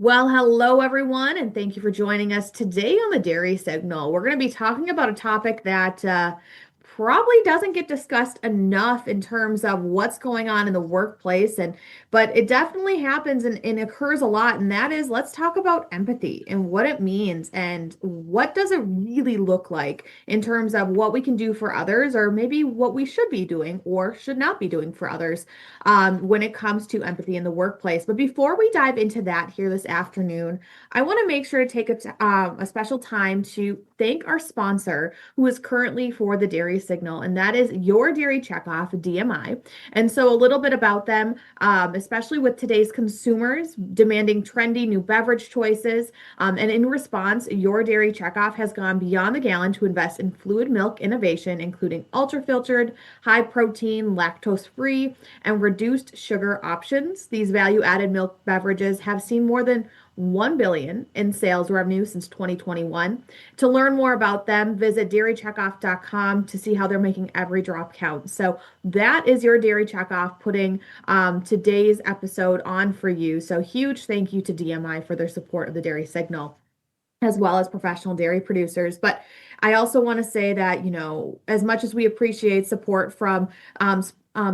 Well, hello everyone, and thank you for joining us today on the Dairy Signal. We're going to be talking about a topic that probably doesn't get discussed enough in terms of what's going on in the workplace, but it definitely happens and occurs a lot, and that is let's talk about empathy and what it means and what does it really look like in terms of what we can do for others, or maybe what we should be doing or should not be doing for others when it comes to empathy in the workplace. But before we dive into that here this afternoon, I want to make sure to take a special time to thank our sponsor, who is currently for the Dairy Signal, and that is Your Dairy Checkoff, DMI. And so, a little bit about them, especially with today's consumers demanding trendy new beverage choices. And in response, Your Dairy Checkoff has gone beyond the gallon to invest in fluid milk innovation, including ultra filtered, high protein, lactose free, and reduced sugar options. These value-added milk beverages have seen more than 1 billion in sales revenue since 2021. To learn more about them, visit dairycheckoff.com to see how they're making every drop count. So that is Your Dairy Checkoff putting today's episode on for you. So huge thank you to DMI for their support of the Dairy Signal, as well as professional dairy producers. But I also want to say that, as much as we appreciate support from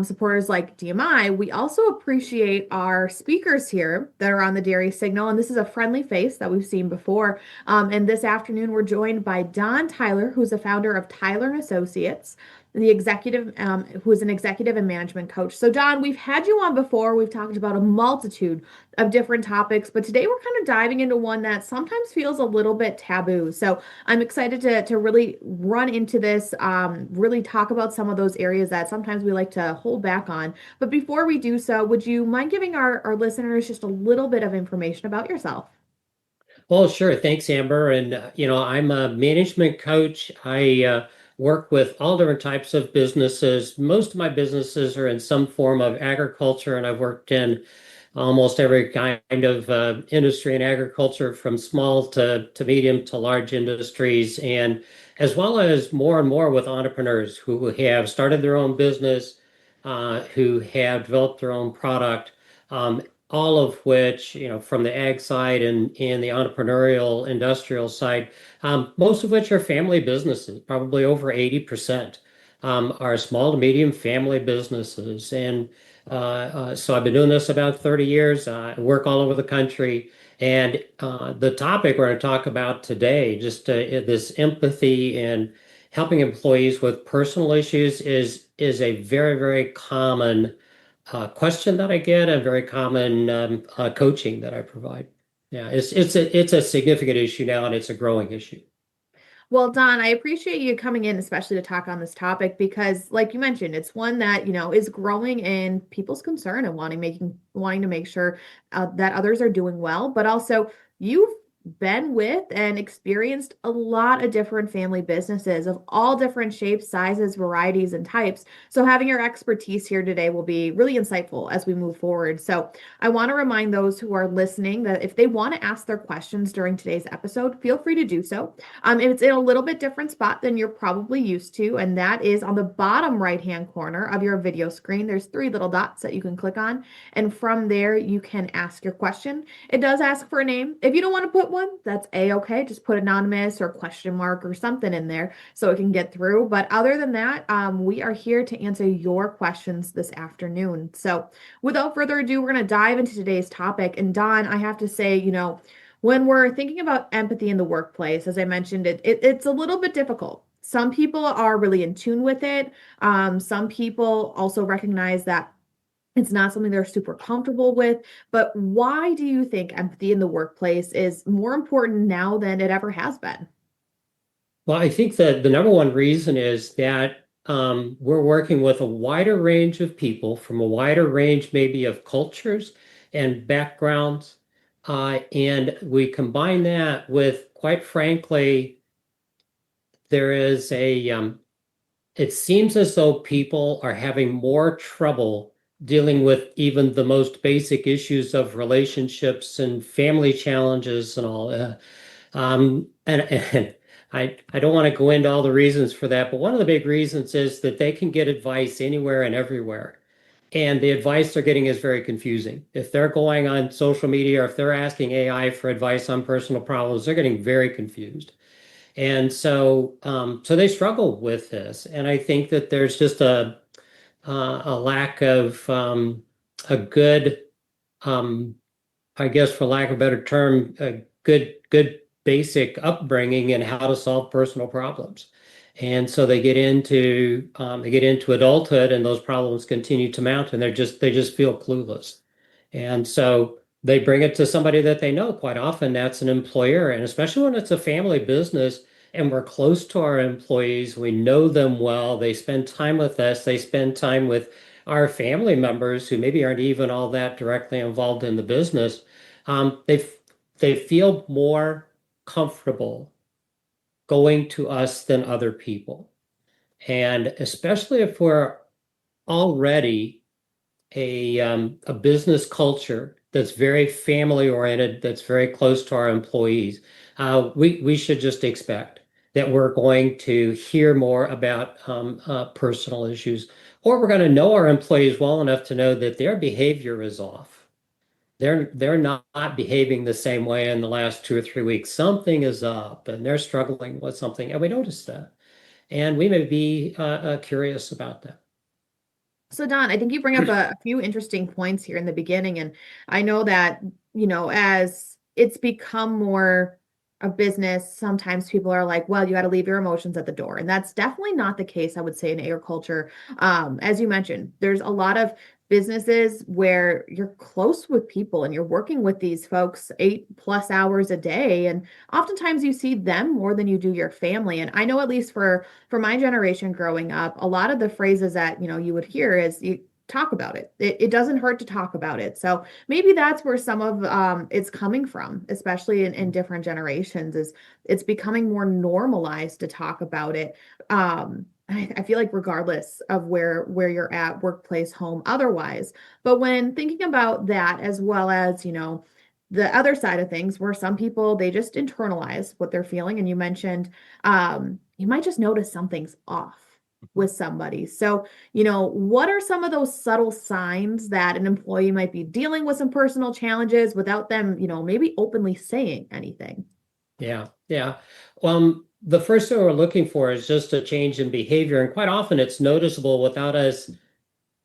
supporters like DMI, we also appreciate our speakers here that are on the Dairy Signal. And this is a friendly face that we've seen before. And this afternoon, we're joined by Don Tyler, who's the founder of Tyler and Associates, the executive, who is an executive and management coach. So, Don, we've had you on before. We've talked about a multitude of different topics, but today we're kind of diving into one that sometimes feels a little bit taboo. So I'm excited to really run into this, really talk about some of those areas that sometimes we like to hold back on. But before we do so, would you mind giving our listeners just a little bit of information about yourself? Well, sure. Thanks, Amber. And, I'm a management coach. I work with all different types of businesses. Most of my businesses are in some form of agriculture, and I've worked in almost every kind of industry in agriculture, from small to medium to large industries, and as well as more and more with entrepreneurs who have started their own business, who have developed their own product. All of which, from the ag side and the entrepreneurial industrial side, most of which are family businesses. Probably over 80% are small to medium family businesses. And so I've been doing this about 30 years. I work all over the country. And the topic we're going to talk about today, just this empathy and helping employees with personal issues, is a very, very common question that I get, and very common coaching that I provide. Yeah, it's a significant issue now, and it's a growing issue. Well, Don, I appreciate you coming in, especially to talk on this topic, because, like you mentioned, it's one that, is growing in people's concern and wanting to make sure that others are doing well. But also, you've been with and experienced a lot of different family businesses of all different shapes, sizes, varieties, and types. So having your expertise here today will be really insightful as we move forward. So I want to remind those who are listening that if they want to ask their questions during today's episode, feel free to do so. It's in a little bit different spot than you're probably used to, and that is on the bottom right-hand corner of your video screen. There's three little dots that you can click on, and from there you can ask your question. It does ask for a name. If you don't want to put one, that's a-okay. Just put anonymous or question mark or something in there so it can get through. But other than that, we are here to answer your questions this afternoon. So without further ado, we're going to dive into today's topic. And Don, I have to say, when we're thinking about empathy in the workplace, as I mentioned, it's a little bit difficult. Some people are really in tune with it. Some people also recognize that it's not something they're super comfortable with. But why do you think empathy in the workplace is more important now than it ever has been? Well, I think that the number one reason is that we're working with a wider range of people from a wider range, maybe, of cultures and backgrounds. And we combine that with, quite frankly, there is it seems as though people are having more trouble dealing with even the most basic issues of relationships and family challenges and all. And I don't want to go into all the reasons for that, but one of the big reasons is that they can get advice anywhere and everywhere. and the advice they're getting is very confusing. If they're going on social media or if they're asking AI for advice on personal problems, they're getting very confused. And so they struggle with this. And I think that there's just a lack of a good, um, I guess, for lack of a better term, a good basic upbringing in how to solve personal problems. And so they get into adulthood, and those problems continue to mount, and they just feel clueless. And so they bring it to somebody that they know. Quite often, that's an employer, and especially when it's a family business and we're close to our employees, we know them well. They spend time with us. They spend time with our family members who maybe aren't even all that directly involved in the business. They feel more comfortable going to us than other people. And especially if we're already a business culture that's very family oriented, that's very close to our employees, we should just expect that we're going to hear more about personal issues, or we're going to know our employees well enough to know that their behavior is off. They're not behaving the same way in the last 2 or 3 weeks. Something is up, and they're struggling with something, and we notice that, and we may be curious about that. So Don, I think you bring up a few interesting points here in the beginning, and I know that, as it's become more a business, sometimes people are like, well, you got to leave your emotions at the door. And that's definitely not the case, I would say, in agriculture. As you mentioned, there's a lot of businesses where you're close with people and you're working with these folks 8+ hours a day. And oftentimes you see them more than you do your family. And I know, at least for my generation growing up, a lot of the phrases that, you would hear is you talk about it. It doesn't hurt to talk about it. So maybe that's where some of it's coming from, especially in different generations, is it's becoming more normalized to talk about it. I feel like regardless of where you're at, workplace, home, otherwise. But when thinking about that, as well as, the other side of things, where some people, they just internalize what they're feeling. And you mentioned you might just notice something's off with somebody. So, what are some of those subtle signs that an employee might be dealing with some personal challenges without them, maybe openly saying anything? Yeah, yeah. The first thing we're looking for is just a change in behavior, and quite often it's noticeable without us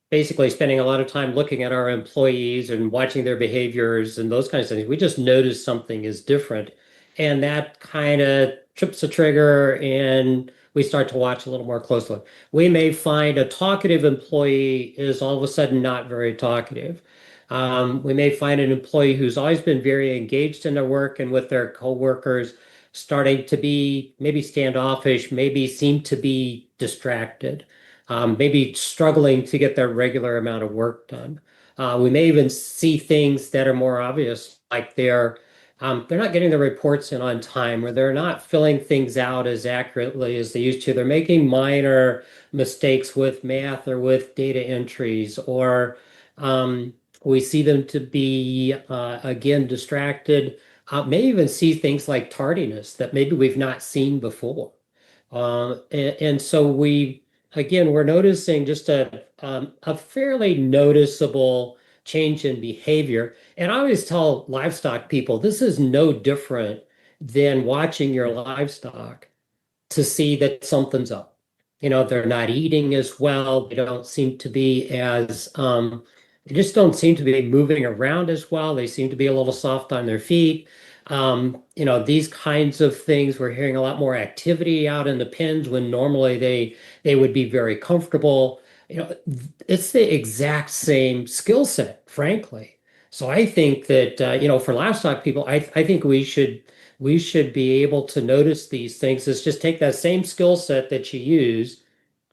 basically spending a lot of time looking at our employees and watching their behaviors and those kinds of things. We just notice something is different, and that kind of trips a trigger, and we start to watch a little more closely. We may find a talkative employee is all of a sudden not very talkative. We may find an employee who's always been very engaged in their work and with their coworkers starting to be maybe standoffish, maybe seem to be distracted, maybe struggling to get their regular amount of work done. We may even see things that are more obvious, like they're not getting the reports in on time, or they're not filling things out as accurately as they used to. They're making minor mistakes with math or with data entries, or we see them to be again distracted. May even see things like tardiness that maybe we've not seen before. And so we're noticing just a fairly noticeable change in behavior. And I always tell livestock people, this is no different than watching your livestock to see that something's up. They're not eating as well. They just don't seem to be moving around as well. They seem to be a little soft on their feet. These kinds of things, we're hearing a lot more activity out in the pens when normally they would be very comfortable. It's the exact same skill set, frankly. So I think that for livestock people, I think we should be able to notice these things. Is just take that same skill set that you use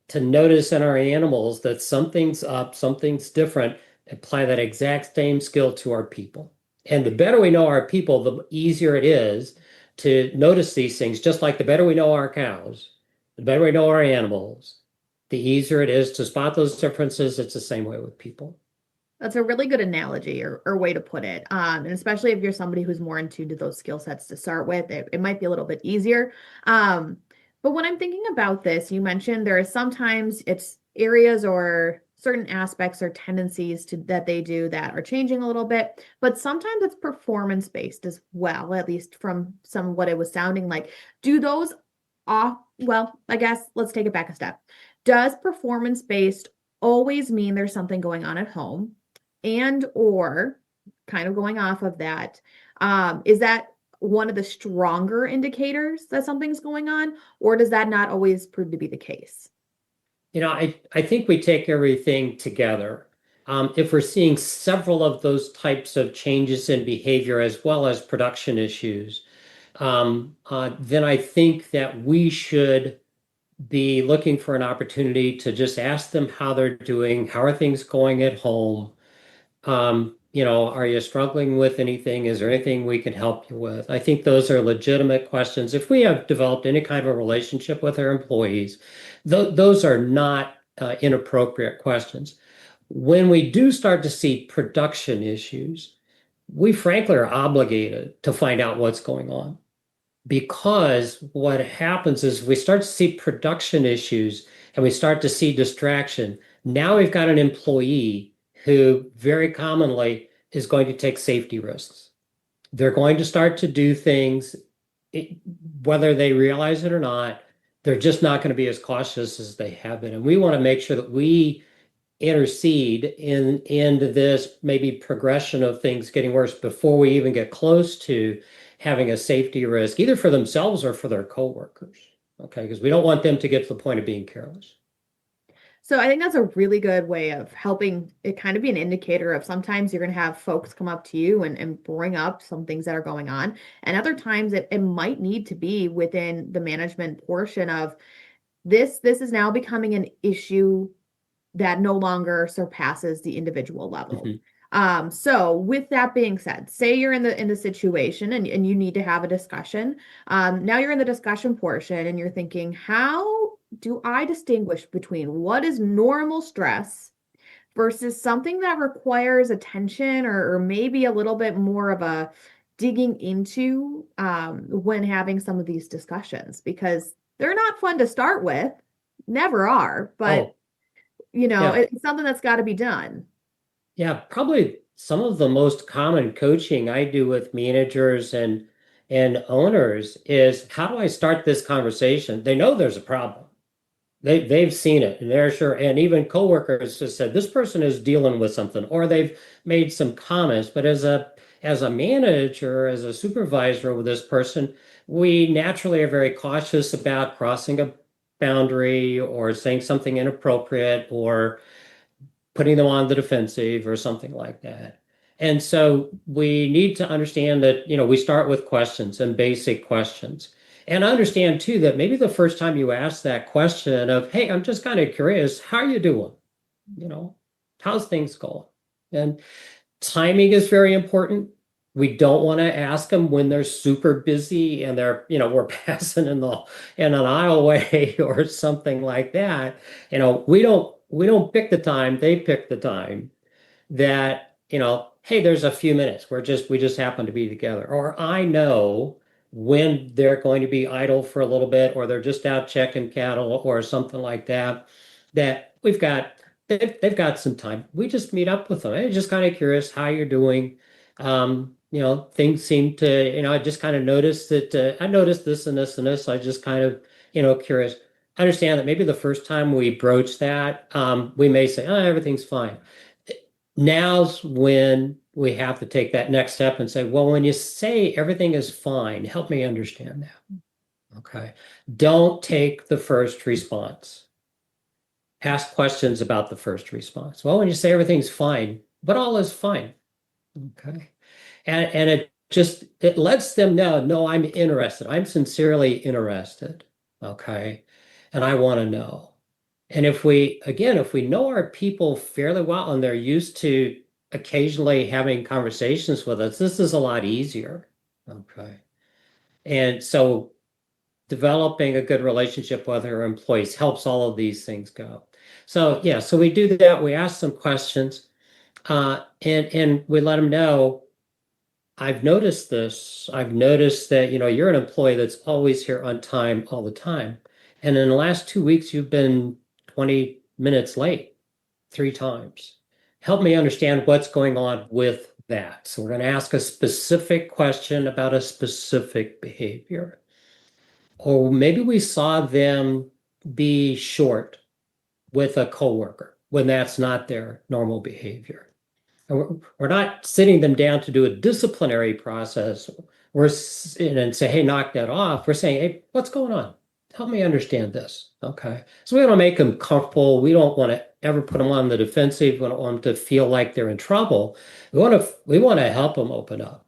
to notice in our animals that something's up, something's different, apply that exact same skill to our people. And the better we know our people, the easier it is to notice these things. Just like the better we know our cows, the better we know our animals, the easier it is to spot those differences. It's the same way with people. That's a really good analogy, or way to put it. And especially if you're somebody who's more in tune to those skill sets to start with, it might be a little bit easier. But when I'm thinking about this, you mentioned there are sometimes it's areas or certain aspects or tendencies to that they do that are changing a little bit, but sometimes it's performance based as well, at least from some what it was sounding like. Do those off, well, I guess let's take it back a step. Does performance based always mean there's something going on at home? And or kind of going off of that, is that one of the stronger indicators that something's going on, or does that not always prove to be the case? I think we take everything together. If we're seeing several of those types of changes in behavior as well as production issues, then I think that we should be looking for an opportunity to just ask them how they're doing, how are things going at home? Are you struggling with anything? Is there anything we can help you with? I think those are legitimate questions. If we have developed any kind of a relationship with our employees, those are not inappropriate questions. When we do start to see production issues, we frankly are obligated to find out what's going on. Because what happens is we start to see production issues and we start to see distraction. Now we've got an employee who very commonly is going to take safety risks. They're going to start to do things, whether they realize it or not, they're just not going to be as cautious as they have been. And we want to make sure that we intercede into this maybe progression of things getting worse before we even get close to having a safety risk, either for themselves or for their coworkers. Okay, because we don't want them to get to the point of being careless. So I think that's a really good way of helping it kind of be an indicator of sometimes you're going to have folks come up to you and bring up some things that are going on. And other times it might need to be within the management portion of this is now becoming an issue that no longer surpasses the individual level. So with that being said, say you're in the situation and you need to have a discussion. Now you're in the discussion portion and you're thinking, how do I distinguish between what is normal stress versus something that requires attention or maybe a little bit more of a digging into when having some of these discussions? Because they're not fun to start with, never are, but Yeah. it's something that's got to be done. Yeah, probably some of the most common coaching I do with managers and owners is how do I start this conversation? They know there's a problem. They've seen it and they're sure, and even coworkers have said this person is dealing with something, or they've made some comments. But as a manager, as a supervisor with this person, we naturally are very cautious about crossing a boundary or saying something inappropriate or putting them on the defensive or something like that. And so we need to understand that, we start with questions and basic questions. And understand too that maybe the first time you ask that question of, hey, I'm just kind of curious, how are you doing? How's things going? And timing is very important. We don't want to ask them when they're super busy and we're passing in an aisleway or something like that. We don't pick the time, they pick the time that, hey, there's a few minutes. We just happen to be together. Or I know when they're going to be idle for a little bit, or they're just out checking cattle or something like that, that they've got some time. We just meet up with them. I'm just kind of curious how you're doing. Things seem to, I just kind of noticed that I noticed this and this and this. I just kind of, curious. I understand that maybe the first time we broach that, we may say, oh, everything's fine. Now's when we have to take that next step and say, well, when you say everything is fine, help me understand that. Okay. Don't take the first response. Ask questions about the first response. Well, when you say everything's fine, but all is fine. Okay. And it lets them know, no, I'm interested. I'm sincerely interested. Okay. And I want to know. And if we know our people fairly well and they're used to occasionally having conversations with us, this is a lot easier. Okay. And so developing a good relationship with our employees helps all of these things go. So yeah, so we do that. We ask some questions, and we let them know, I've noticed this. I've noticed that, you're an employee that's always here on time all the time. And in the last 2 weeks, you've been 20 minutes late three times. Help me understand what's going on with that. So we're going to ask a specific question about a specific behavior. Or maybe we saw them be short with a coworker when that's not their normal behavior. And we're not sitting them down to do a disciplinary process. We're and say, hey, knock that off. We're saying, hey, what's going on? Help me understand this. Okay. So we want to make them comfortable. We don't want to ever put them on the defensive. We don't want them to feel like they're in trouble. We want to help them open up.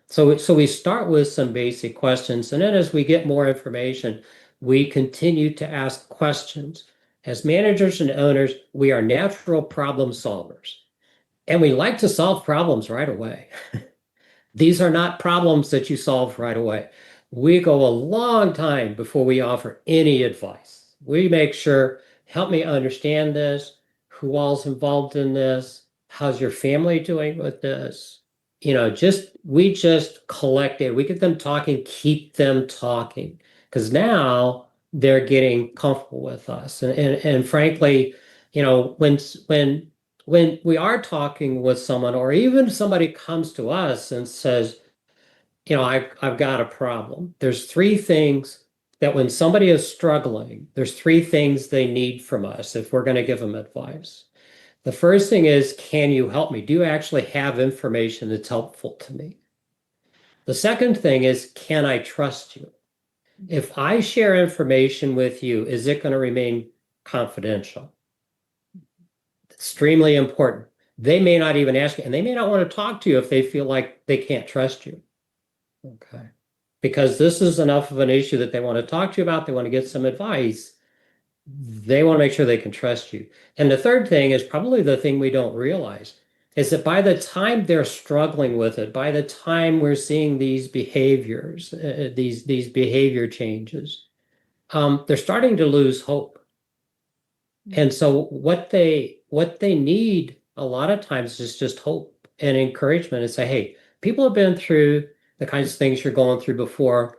So we start with some basic questions, and then as we get more information, we continue to ask questions. As managers and owners, we are natural problem solvers, and we like to solve problems right away. These are not problems that you solve right away. We go a long time before we offer any advice. We make sure, help me understand this, who all's involved in this, how's your family doing with this? We just collect it. We get them talking, keep them talking, because now they're getting comfortable with us. And frankly, when we are talking with someone, or even somebody comes to us and says, I've got a problem. There's three things that when somebody is struggling, there's three things they need from us if we're going to give them advice. The first thing is, can you help me? Do you actually have information that's helpful to me? The second thing is, can I trust you? If I share information with you, is it going to remain confidential? Extremely important. They may not even ask you, and they may not want to talk to you if they feel like they can't trust you. Okay. Because this is enough of an issue that they want to talk to you about, they want to get some advice. They want to make sure they can trust you. And the third thing is probably the thing we don't realize is that by the time they're struggling with it, by the time we're seeing these behaviors, these behavior changes, they're starting to lose hope. And so what they need a lot of times is just hope and encouragement and say, hey, people have been through the kinds of things you're going through before.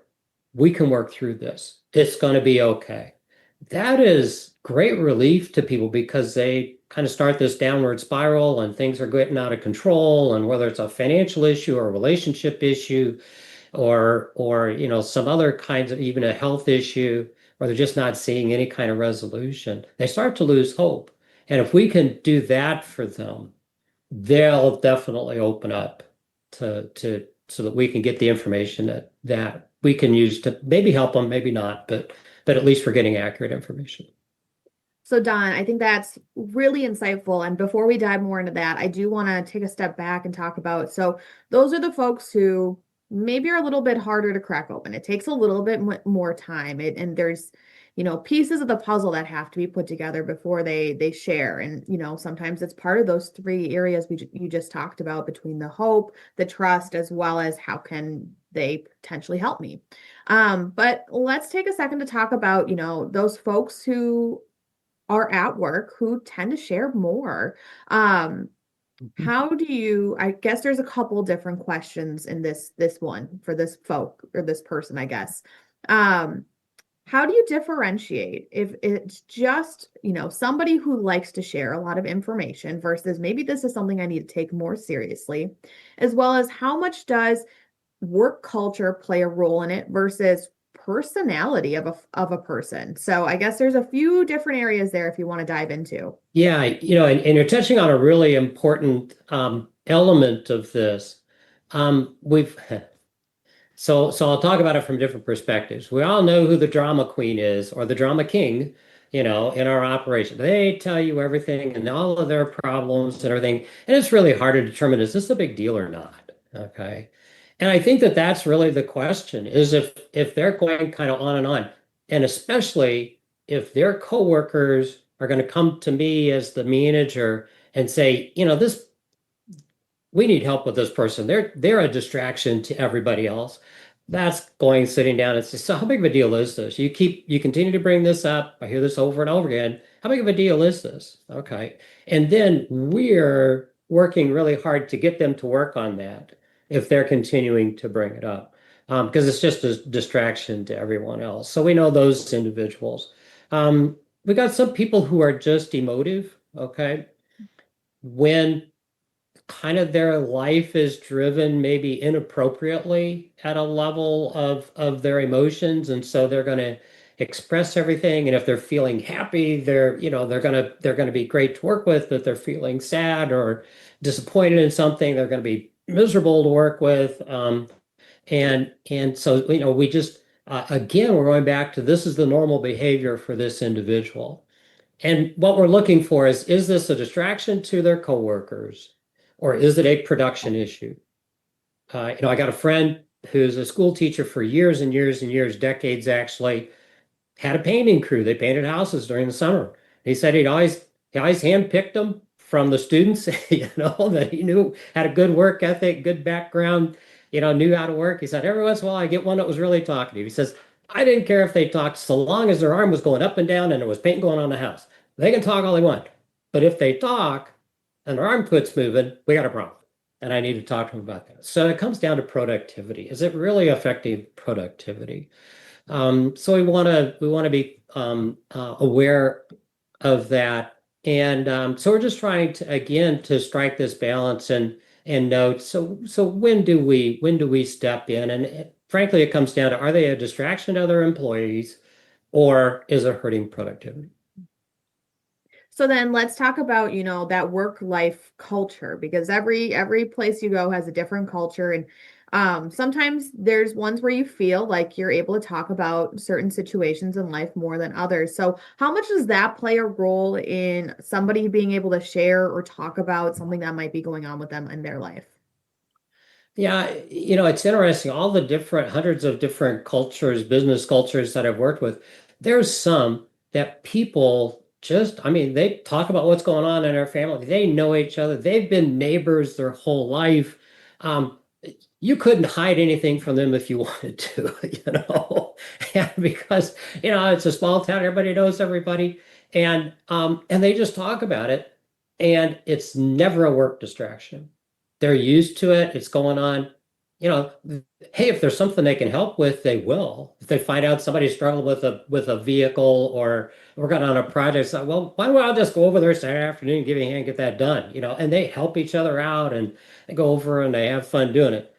We can work through this. It's going to be okay. That is great relief to people because they kind of start this downward spiral and things are getting out of control. And whether it's a financial issue or a relationship issue or some other kinds of even a health issue, or they're just not seeing any kind of resolution, they start to lose hope. And if we can do that for them, they'll definitely open up to so that we can get the information that we can use to maybe help them, maybe not, but at least we're getting accurate information. So Don, I think that's really insightful. And before we dive more into that, I do want to take a step back and talk about, so those are the folks who maybe are a little bit harder to crack open. It takes a little bit more time. And there's, pieces of the puzzle that have to be put together before they share. And, sometimes it's part of those three areas you just talked about between the hope, the trust, as well as how can they potentially help me. But let's take a second to talk about, those folks who are at work who tend to share more. How do you, I guess there's a couple different questions in this one for this folk or this person, I guess. How do you differentiate if it's just, somebody who likes to share a lot of information versus maybe this is something I need to take more seriously, as well as how much does work culture play a role in it versus personality of a person? So I guess there's a few different areas there if you want to dive into. Yeah, and you're touching on a really important element of this. We've so I'll talk about it from different perspectives. We all know who the drama queen is or the drama king, in our operation. They tell you everything and all of their problems and everything, and it's really hard to determine, is this a big deal or not? Okay. And I think that that's really the question, is if they're going kind of on, and especially if their coworkers are going to come to me as the manager and say, we need help with this person. They're a distraction to everybody else. That's going sitting down and say, so how big of a deal is this? You continue to bring this up. I hear this over and over again. How big of a deal is this? Okay. And then we're working really hard to get them to work on that if they're continuing to bring it up, because it's just a distraction to everyone else. So we know those individuals. We got some people who are just emotive, okay? when kind of their life is driven maybe inappropriately at a level of their emotions, and so they're going to express everything. And if they're feeling happy, they're going to be great to work with. But if they're feeling sad or disappointed in something, they're going to be miserable to work with. And so we just again, we're going back to, this is the normal behavior for this individual. And what we're looking for is this a distraction to their coworkers, or is it a production issue? I got a friend who's a school teacher for years and years and years, decades actually, had a painting crew. They painted houses during the summer. He said he always handpicked them from the students, that he knew had a good work ethic, good background, knew how to work. He said, every once in a while I get one that was really talkative. He says, I didn't care if they talked so long as their arm was going up and down and there was paint going on the house. They can talk all they want. But if they talk and their arm quits moving, we got a problem. And I need to talk to them about that. So it comes down to productivity. Is it really affecting productivity? So we want to be aware of that, and so we're just trying to, again, to strike this balance and note. So when do we step in? And frankly, it comes down to, are they a distraction to other employees, or is it hurting productivity? So then let's talk about, that work-life culture, because every place you go has a different culture. And sometimes there's ones where you feel like you're able to talk about certain situations in life more than others. So how much does that play a role in somebody being able to share or talk about something that might be going on with them in their life? Yeah, it's interesting. All the different hundreds of different cultures, business cultures that I've worked with, there's some that people just, I mean, they talk about what's going on in their family. They know each other. They've been neighbors their whole life. Um, you couldn't hide anything from them if you wanted to, and because, it's a small town, everybody knows everybody, and they just talk about it, and it's never a work distraction. They're used to it. It's going on. You know, hey, if there's something they can help with, they will. If they find out somebody's struggling with a vehicle or working on a project, it's like, well, why don't I just go over there Saturday afternoon and give you a hand and get that done? And they help each other out, and they go over and they have fun doing it.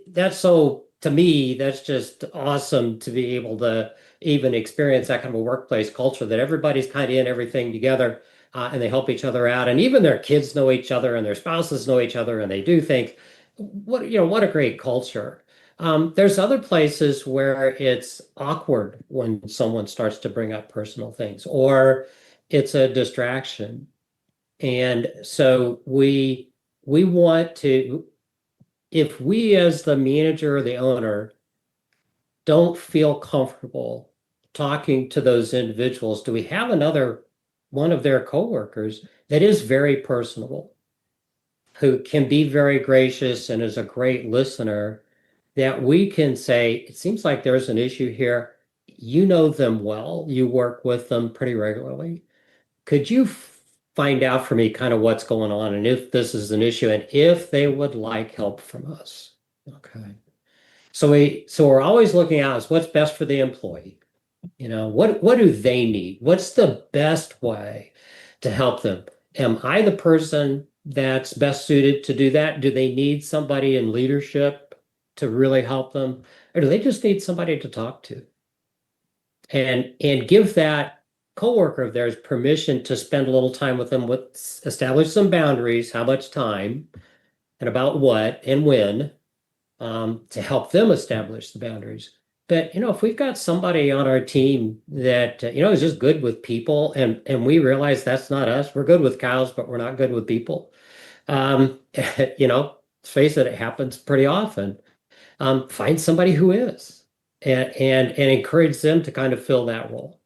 That's so, to me, that's just awesome to be able to even experience that kind of a workplace culture, that everybody's kind of in everything together, and they help each other out. And even their kids know each other and their spouses know each other, and they do think, what a great culture. There's other places where it's awkward when someone starts to bring up personal things, or it's a distraction. And so we want to, if we as the manager or the owner don't feel comfortable talking to those individuals, do we have another one of their coworkers that is very personable, who can be very gracious and is a great listener, that we can say, it seems like there's an issue here. You know them well, you work with them pretty regularly. Could you find out for me kind of what's going on, and if this is an issue, and if they would like help from us? Okay. So we're always looking out as what's best for the employee. What do they need? What's the best way to help them? Am I the person that's best suited to do that? Do they need somebody in leadership to really help them? Or do they just need somebody to talk to? And give that coworker of theirs permission to spend a little time with them, establish some boundaries, how much time, and about what and when, to help them establish the boundaries. But if we've got somebody on our team that is just good with people, and we realize that's not us. We're good with cows, but we're not good with people. Um, let's face it, it happens pretty often. Find somebody who is, and encourage them to kind of fill that role.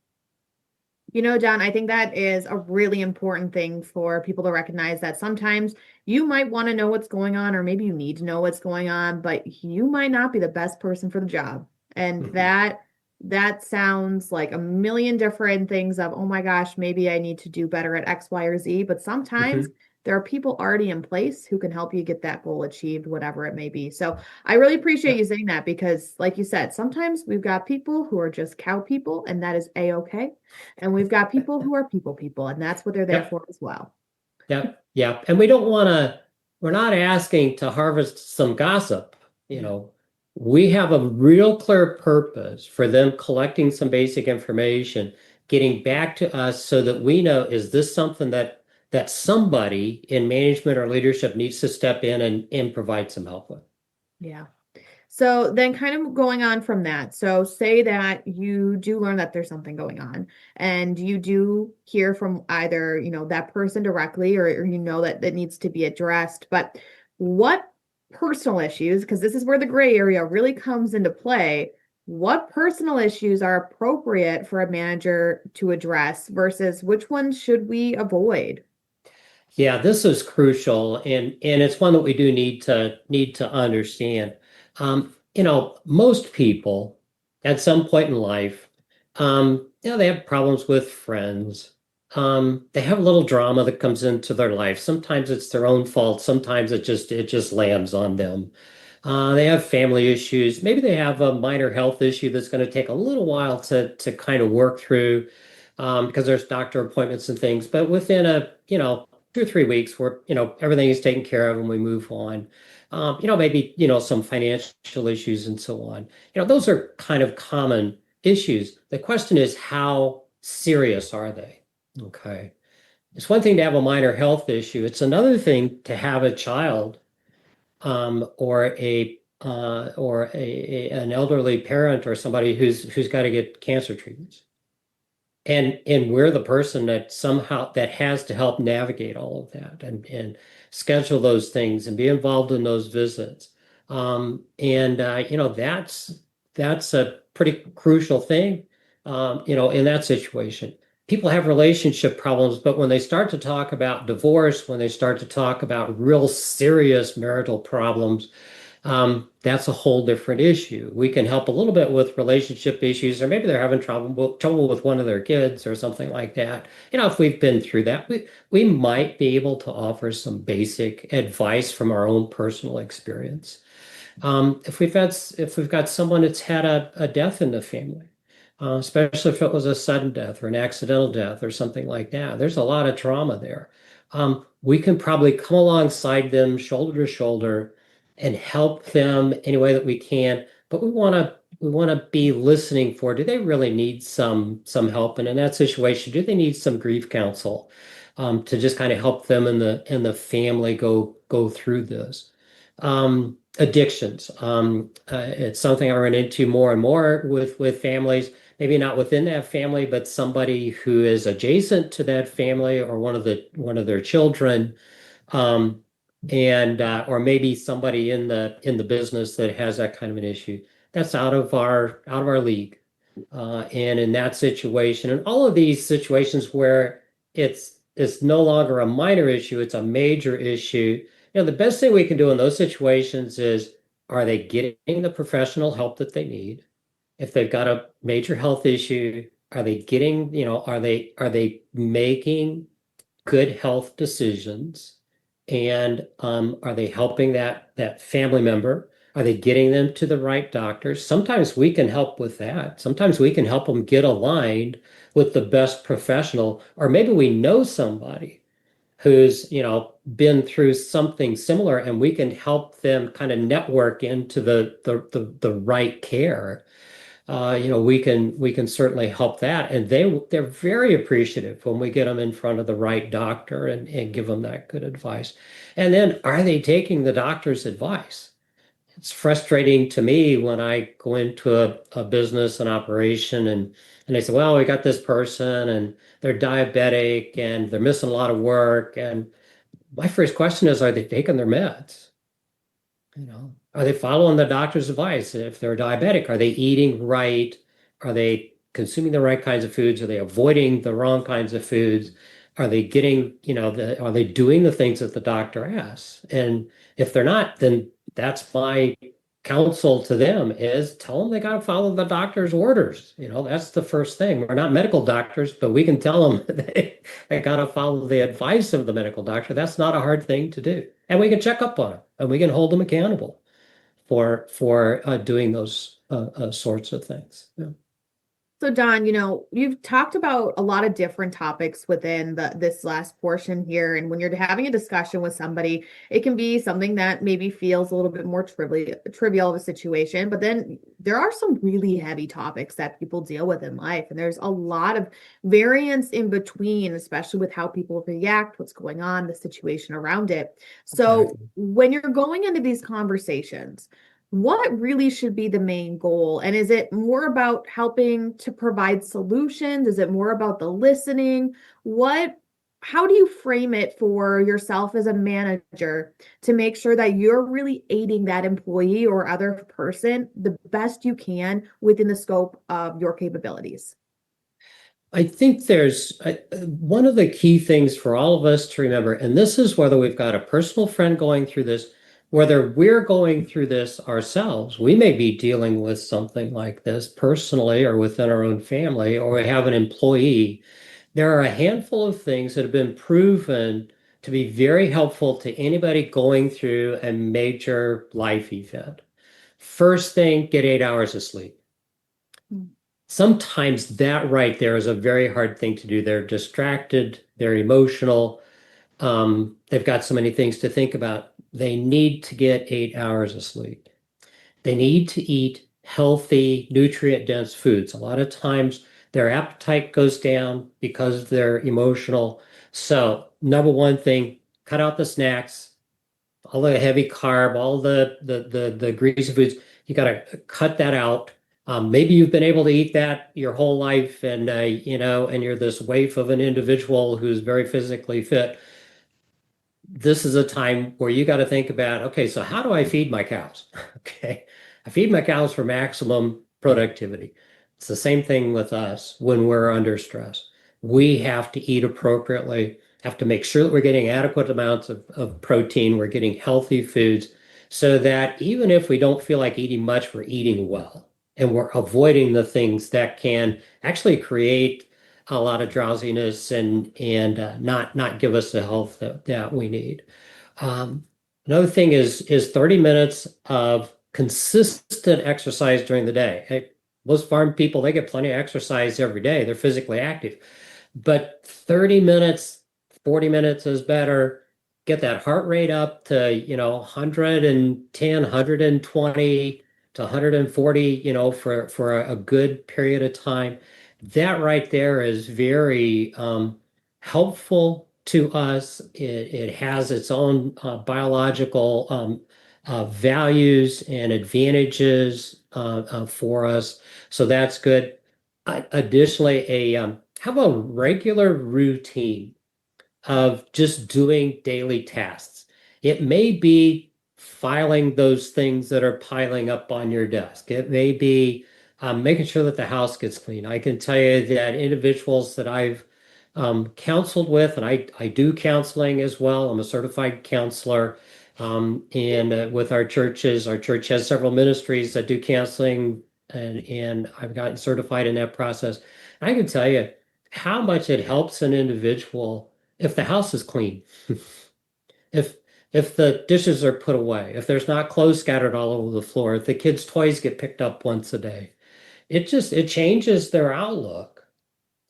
John, I think that is a really important thing for people to recognize, that sometimes you might want to know what's going on, or maybe you need to know what's going on, but you might not be the best person for the job. And Mhm. that sounds like a million different things of, oh my gosh, maybe I need to do better at X, Y, or Z. But sometimes Mhm. there are people already in place who can help you get that goal achieved, whatever it may be. So I really appreciate Yeah. you saying that, because, like you said, sometimes we've got people who are just cow people, and that is a-okay. And we've got people who are people, and that's what they're there Yep. for as well. Yep, yep. And we don't want to, we're not asking to harvest some gossip. You Yeah. know, we have a real clear purpose for them collecting some basic information, getting back to us so that we know, is this something that somebody in management or leadership needs to step in and provide some help with? Yeah. So then kind of going on from that. So say that you do learn that there's something going on and you do hear from either, that person directly or you know that that needs to be addressed. But what personal issues, because this is where the gray area really comes into play, what personal issues are appropriate for a manager to address versus which ones should we avoid? Yeah, this is crucial, and it's one that we do need to understand. Most people at some point in life, they have problems with friends. They have a little drama that comes into their life. Sometimes it's their own fault. Sometimes it just lands on them. They have family issues. Maybe they have a minor health issue that's going to take a little while to kind of work through, because there's doctor appointments and things. But within 2 or 3 weeks, where everything is taken care of and we move on. Maybe some financial issues and so on. Those are kind of common issues. The question is, how serious are they? Okay. It's one thing to have a minor health issue. It's another thing to have a child, or an elderly parent or somebody who's got to get cancer treatments. And we're the person that has to help navigate all of that and schedule those things and be involved in those visits. That's a pretty crucial thing, in that situation. People have relationship problems, but when they start to talk about divorce, when they start to talk about real serious marital problems, that's a whole different issue. We can help a little bit with relationship issues, or maybe they're having trouble with one of their kids or something like that. If we've been through that, we might be able to offer some basic advice from our own personal experience. If we've got someone that's had a death in the family, especially if it was a sudden death or an accidental death or something like that, there's a lot of trauma there. We can probably come alongside them shoulder to shoulder and help them any way that we can. But we want to be listening for, do they really need some help? And in that situation, do they need some grief counsel, to just kind of help them and the family go through this? Addictions. It's something I run into more and more with families, maybe not within that family, but somebody who is adjacent to that family or one of their children, um, and or maybe somebody in the business that has that kind of an issue. That's out of our league. And in that situation, and all of these situations where it's no longer a minor issue, it's a major issue. The best thing we can do in those situations is, are they getting the professional help that they need? If they've got a major health issue, are they getting, are they making good health decisions? And are they helping that family member? Are they getting them to the right doctors? Sometimes we can help with that. Sometimes we can help them get aligned with the best professional, or maybe we know somebody who's been through something similar, and we can help them kind of network into the right care. We can certainly help that, and they're very appreciative when we get them in front of the right doctor and give them that good advice. And then, are they taking the doctor's advice? It's frustrating to me when I go into a business, an operation, and they say, well, we got this person and they're diabetic and they're missing a lot of work. And my first question is, are they taking their meds? Are they following the doctor's advice? If they're diabetic, are they eating right? Are they consuming the right kinds of foods? Are they avoiding the wrong kinds of foods? Are they are they doing the things that the doctor asks? And if they're not, then that's my counsel to them, is tell them they got to follow the doctor's orders. That's the first thing. We're not medical doctors, but we can tell them they got to follow the advice of the medical doctor. That's not a hard thing to do. And we can check up on them and we can hold them accountable for doing those sorts of things. Yeah. So Don, you've talked about a lot of different topics within this last portion here. And when you're having a discussion with somebody, it can be something that maybe feels a little bit more trivial of a situation. But then there are some really heavy topics that people deal with in life. And there's a lot of variance in between, especially with how people react, what's going on, the situation around it. So Exactly. when you're going into these conversations, what really should be the main goal? And is it more about helping to provide solutions? Is it more about the listening? How do you frame it for yourself as a manager to make sure that you're really aiding that employee or other person the best you can within the scope of your capabilities? I think there's one of the key things for all of us to remember, and this is whether we've got a personal friend going through this, whether we're going through this ourselves. We may be dealing with something like this personally or within our own family, or we have an employee. There are a handful of things that have been proven to be very helpful to anybody going through a major life event. First thing, get 8 hours of sleep. Sometimes that right there is a very hard thing to do. They're distracted, they're emotional, they've got so many things to think about. They need to get 8 hours of sleep. They need to eat healthy, nutrient-dense foods. A lot of times their appetite goes down because they're emotional. So, number one thing, cut out the snacks, all the heavy carb, all the greasy foods. You got to cut that out. Maybe you've been able to eat that your whole life, and and you're this waif of an individual who's very physically fit. This is a time where you got to think about, okay, so how do I feed my cows? Okay, I feed my cows for maximum productivity. It's the same thing with us when we're under stress. We have to eat appropriately, have to make sure that we're getting adequate amounts of protein, we're getting healthy foods, so that even if we don't feel like eating much, we're eating well and we're avoiding the things that can actually create a lot of drowsiness and not give us the health that we need. Um, Another thing is 30 minutes of consistent exercise during the day. Hey, most farm people, they get plenty of exercise every day. They're physically active. But 30 minutes, 40 minutes is better. Get that heart rate up to, 110, 120 to 140, for a good period of time. That right there is very helpful to us. It has its own biological values and advantages for us. So that's good. Additionally, have a regular routine of just doing daily tasks. It may be filing those things that are piling up on your desk. It may be making sure that the house gets clean. I can tell you that individuals that I've counseled with, and I do counseling as well. I'm a certified counselor. And with our churches, our church has several ministries that do counseling, and I've gotten certified in that process. I can tell you how much it helps an individual if the house is clean, if if the dishes are put away, if there's not clothes scattered all over the floor, if the kids' toys get picked up once a day, it changes their outlook.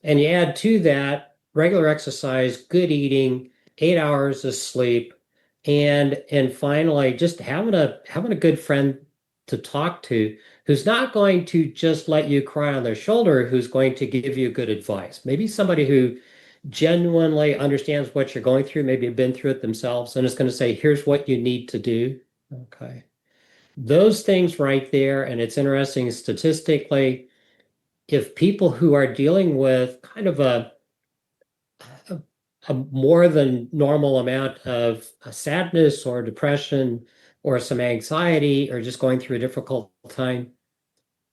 And you add to that regular exercise, good eating, 8 hours of sleep, and finally just having a good friend to talk to who's not going to just let you cry on their shoulder, who's going to give you good advice. Maybe somebody who genuinely understands what you're going through, maybe have been through it themselves, and is going to say, here's what you need to do. Okay. Those things right there, and it's interesting statistically, if people who are dealing with kind of a, a more than normal amount of sadness or depression or some anxiety or just going through a difficult time,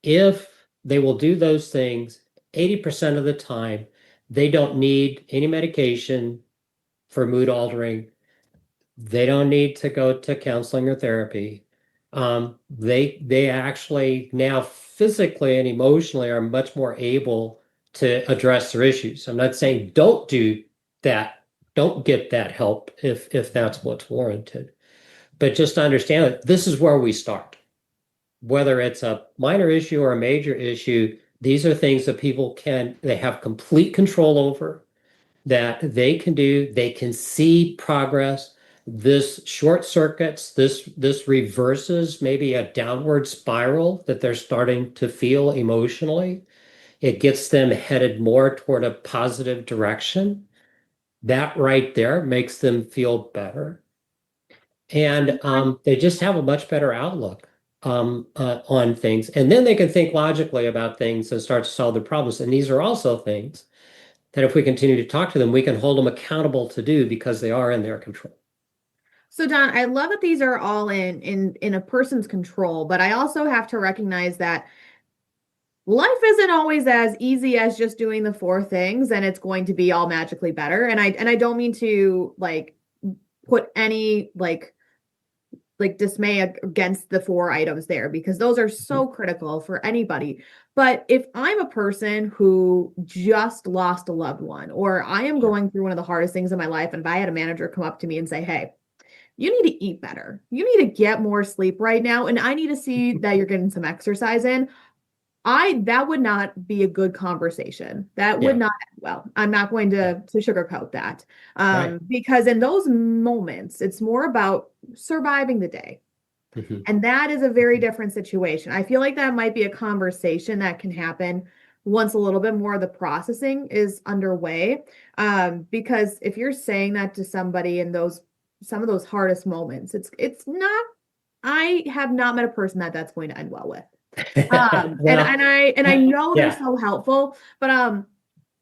if they will do those things 80% of the time, they don't need any medication for mood altering. They don't need to go to counseling or therapy. They actually now physically and emotionally are much more able to address their issues. I'm not saying don't do that, don't get that help if that's what's warranted, but just understand that this is where we start. Whether it's a minor issue or a major issue, These are things that they have complete control over, that they can do. They can see progress. This short circuits, this reverses maybe a downward spiral that they're starting to feel emotionally. It gets them headed more toward a positive direction. That right there makes them feel better. And they just have a much better outlook on things. And then they can think logically about things and start to solve their problems. And these are also things that if we continue to talk to them, we can hold them accountable to do because they are in their control. So Don, I love that these are all in a person's control, but I also have to recognize that life isn't always as easy as just doing the four things and it's going to be all magically better. And I don't mean to like put any like dismay against the four items there because those are so critical for anybody. But if I'm a person who just lost a loved one, or I am going through one of the hardest things in my life, and if I had a manager come up to me and say, "Hey, you need to eat better. You need to get more sleep right now, and I need to see that you're getting some exercise in." That would not be a good conversation. That would Yeah, not end well. I'm not going yeah, to sugarcoat that. right. Because in those moments, it's more about surviving the day. Mhm. And that is a very different situation. I feel like that might be a conversation that can happen once a little bit more of the processing is underway. Because if you're saying that to somebody in those some of those hardest moments, it's not. I have not met a person that that's going to end well with. And Well, I know they're yeah. so helpful, but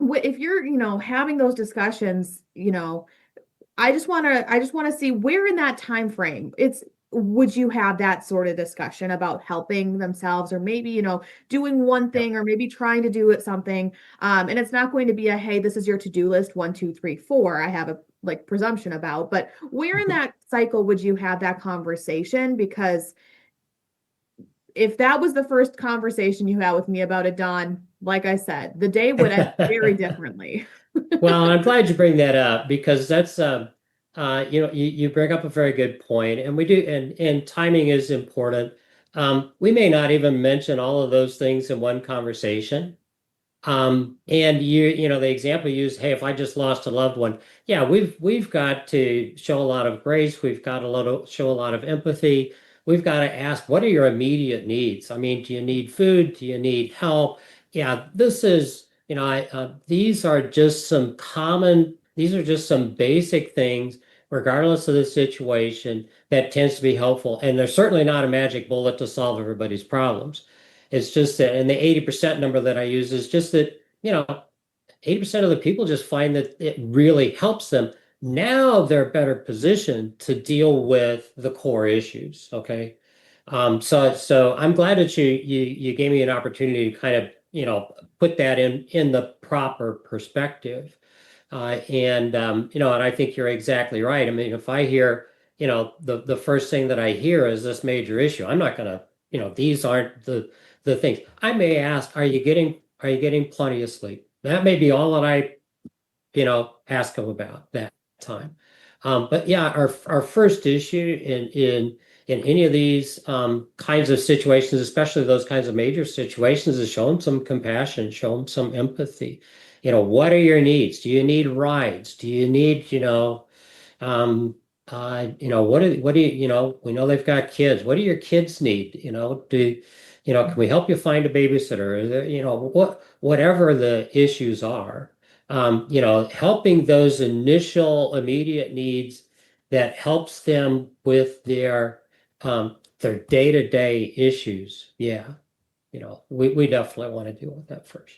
if you're having those discussions, I just want to see where in that time frame it's would you have that sort of discussion about helping themselves or maybe doing one Yeah. thing or maybe trying to do it something, and it's not going to be a hey, this is your to-do list 1 2 3 4. I have a like presumption about, but where in Mhm. that cycle would you have that conversation? Because if that was the first conversation you had with me about it, Don, like I said, the day would end very differently. Well, I'm glad you bring that up because that's you bring up a very good point, and we do, and timing is important. We may not even mention all of those things in one conversation. And the example you use, hey, if I just lost a loved one, yeah, we've got to show a lot of grace. We've got show a lot of empathy. We've got to ask, what are your immediate needs? I mean, do you need food? Do you need help? Yeah, this is, these are just some basic things, regardless of the situation, that tends to be helpful. And they're certainly not a magic bullet to solve everybody's problems. It's just that, and the 80% number that I use is just that, 80% of the people just find that it really helps them. Now they're better positioned to deal with the core issues. Okay. So I'm glad that you gave me an opportunity to kind of, put that in the proper perspective. And I think you're exactly right. I mean, if I hear, the first thing that I hear is this major issue, I'm not gonna, these aren't the things. I may ask, are you getting plenty of sleep? That may be all that I, ask them about that time. But yeah, our first issue in any of these kinds of situations, especially those kinds of major situations, is show them some compassion, show them some empathy. What are your needs? Do you need rides? Do you need, what do we know they've got kids. What do your kids need? Can we help you find a babysitter? Whatever the issues are, helping those initial immediate needs that helps them with their day-to-day issues. Yeah, we definitely want to deal with that first.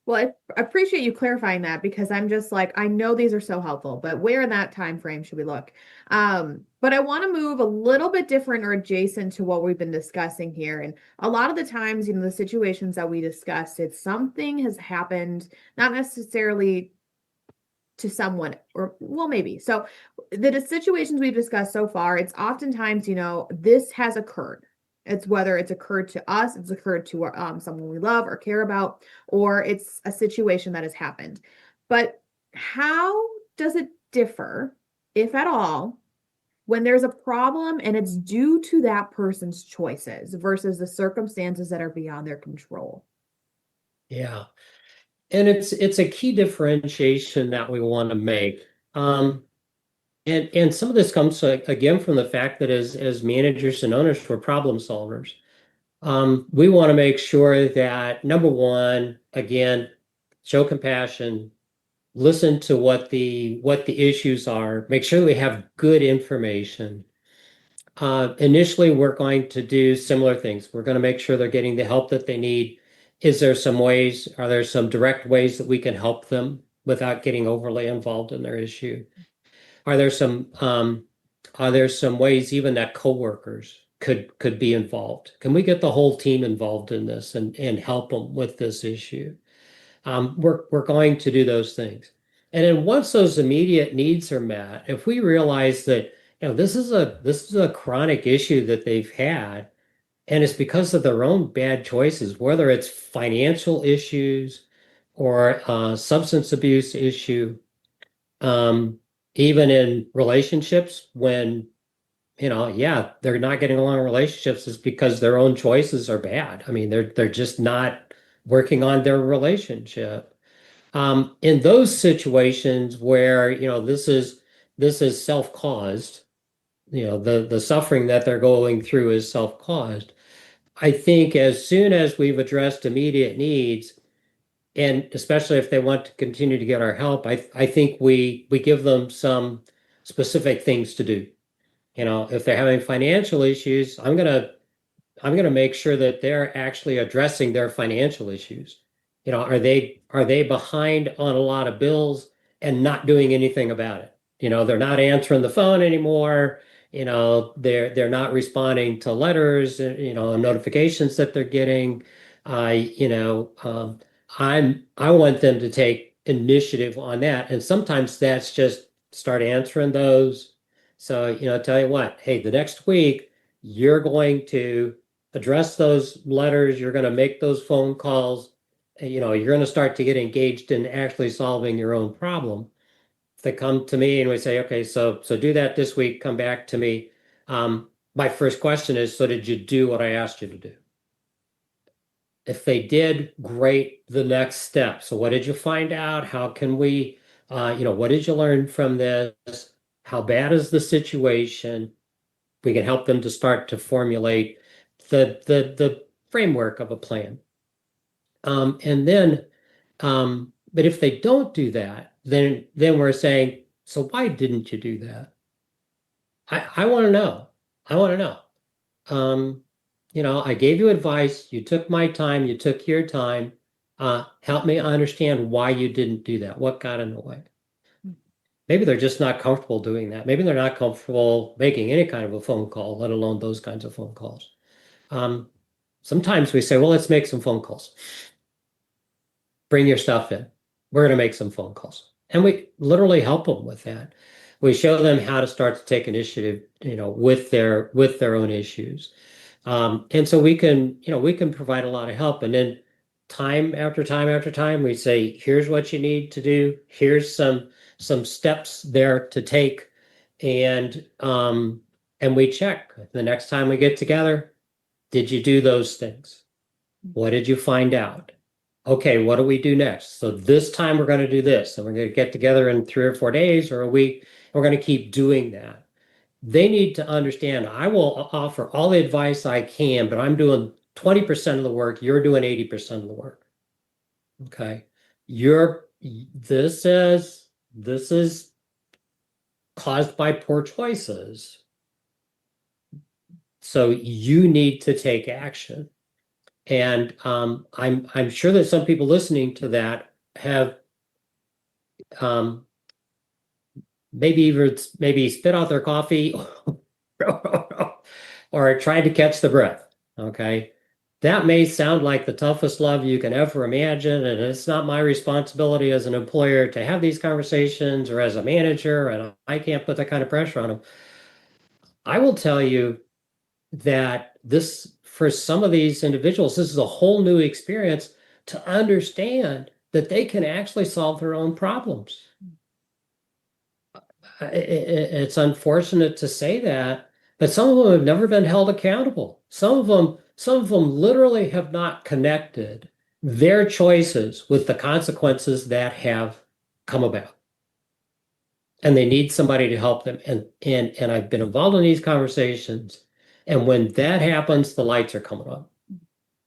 Well, I appreciate you clarifying that because I'm just like, I know these are so helpful, but where in that time frame should we look? But I want to move a little bit different or adjacent to what we've been discussing here. And a lot of the times, the situations that we discussed, it's something has happened, not necessarily to someone, or well, maybe. So the situations we've discussed so far, it's oftentimes, this has occurred. It's whether it's occurred to us, it's occurred to someone we love or care about, or it's a situation that has happened. But how does it differ, if at all, when there's a problem and it's due to that person's choices versus the circumstances that are beyond their control? Yeah. And it's a key differentiation that we want to make. And some of this comes again from the fact that as managers and owners, we're problem solvers. We want to make sure that number one, again, show compassion, listen to what the issues are, make sure we have good information. Initially, we're going to do similar things. We're going to make sure they're getting the help that they need. Are there some direct ways that we can help them without getting overly involved in their issue? Are there some ways even that coworkers could be involved? Can we get the whole team involved in this and help them with this issue? We're going to do those things. And then once those immediate needs are met, if we realize that this is a chronic issue that they've had, and it's because of their own bad choices, whether it's financial issues or substance abuse issue, um, even in relationships when yeah, they're not getting along in relationships is because their own choices are bad. I mean, they're just not working on their relationship. In those situations where, this is self-caused, the suffering that they're going through is self-caused. I think as soon as we've addressed immediate needs, and especially if they want to continue to get our help, I think we give them some specific things to do. If they're having financial issues, I'm gonna make sure that they're actually addressing their financial issues. Are they behind on a lot of bills and not doing anything about it? They're not answering the phone anymore. They're not responding to letters, notifications that they're getting. I, you know, I want them to take initiative on that. And sometimes that's just start answering those. So, tell you what, hey, the next week you're going to address those letters, you're going to make those phone calls, and, you're going to start to get engaged in actually solving your own problem. If they come to me and we say, okay, so do that this week, come back to me. My first question is, so did you do what I asked you to do? If they did, great, the next step. So what did you find out? How can we, what did you learn from this? How bad is the situation? We can help them to start to formulate the framework of a plan. And then, but if they don't do that, then we're saying, so why didn't you do that? I want to know. I want to know. Um, I gave you advice. You took my time. You took your time. Help me understand why you didn't do that. What got in the way? Maybe they're just not comfortable doing that. Maybe they're not comfortable making any kind of a phone call, let alone those kinds of phone calls. Um, Sometimes we say, well, let's make some phone calls. Bring your stuff in. We're going to make some phone calls. And we literally help them with that. We show them how to start to take initiative, with their own issues. And so we can provide a lot of help. And then time after time after time, we say, here's what you need to do. Here's some steps there to take. And we check the next time we get together. Did you do those things? What did you find out? Okay, what do we do next? So this time we're going to do this, and we're going to get together in 3 or 4 days or a week. We're going to keep doing that. They need to understand I will offer all the advice I can, but I'm doing 20% of the work. You're doing 80% of the work. Okay. This is caused by poor choices. So you need to take action. And I'm sure that some people listening to that have maybe spit out their coffee or tried to catch the breath. Okay. That may sound like the toughest love you can ever imagine, and it's not my responsibility as an employer to have these conversations or as a manager, and I can't put that kind of pressure on them. I will tell you that for some of these individuals, this is a whole new experience to understand that they can actually solve their own problems. It's unfortunate to say that, but some of them have never been held accountable. Some of them literally have not connected their choices with the consequences that have come about. And they need somebody to help them. And I've been involved in these conversations. And when that happens, the lights are coming on.